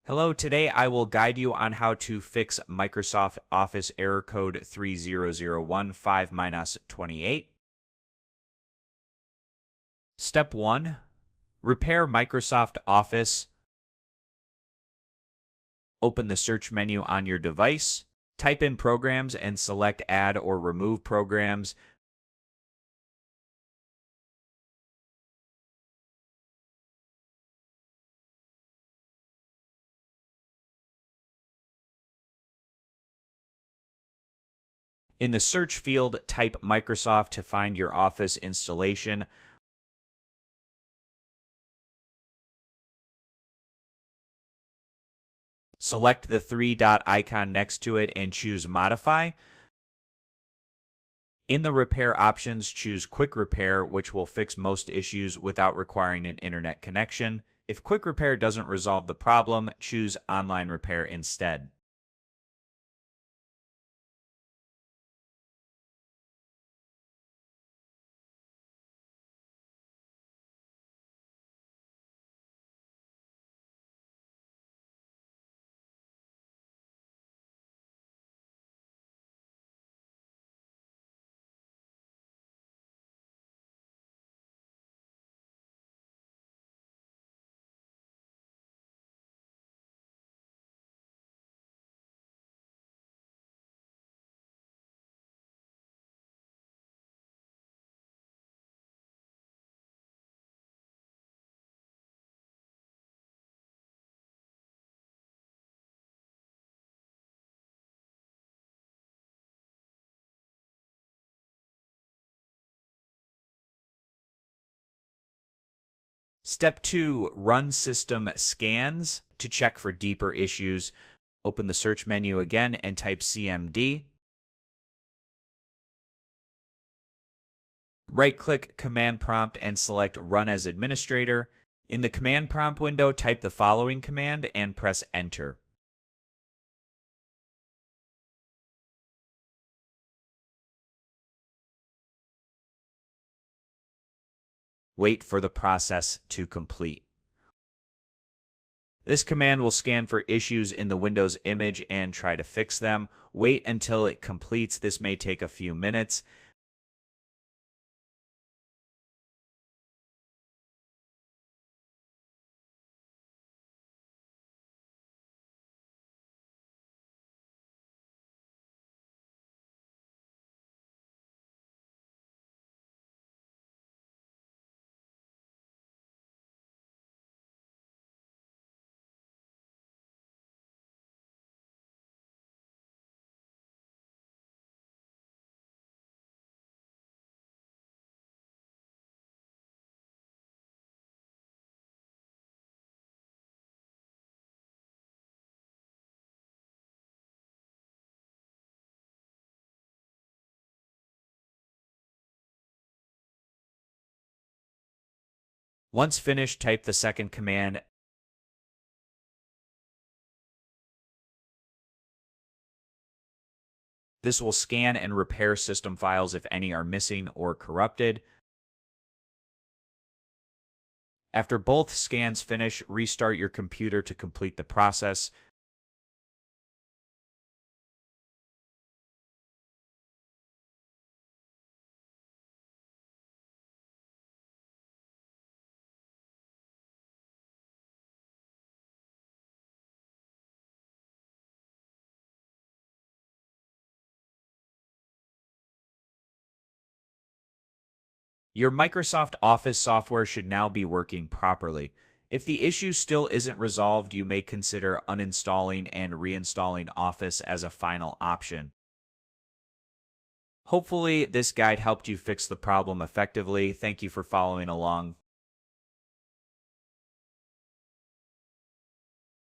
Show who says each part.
Speaker 1: Hello, today I will guide you on how to fix Microsoft Office error code 30015-28. Step 1. Repair Microsoft Office. Open the search menu on your device. Type in programs and select add or remove programs. In the search field, type Microsoft to find your Office installation. Select the three-dot icon next to it and choose Modify. In the repair options, choose Quick Repair, which will fix most issues without requiring an internet connection. If Quick Repair doesn't resolve the problem, choose Online Repair instead. Step 2, run system scans to check for deeper issues. Open the search menu again and type CMD. Right-click Command Prompt and select Run as Administrator. In the Command Prompt window, type the following command and press Enter. Wait for the process to complete. This command will scan for issues in the Windows image and try to fix them. Wait until it completes. This may take a few minutes. Once finished, type the second command. This will scan and repair system files if any are missing or corrupted. After both scans finish, restart your computer to complete the process. Your Microsoft Office software should now be working properly. If the issue still isn't resolved, you may consider uninstalling and reinstalling Office as a final option. Hopefully, this guide helped you fix the problem effectively. Thank you for following along.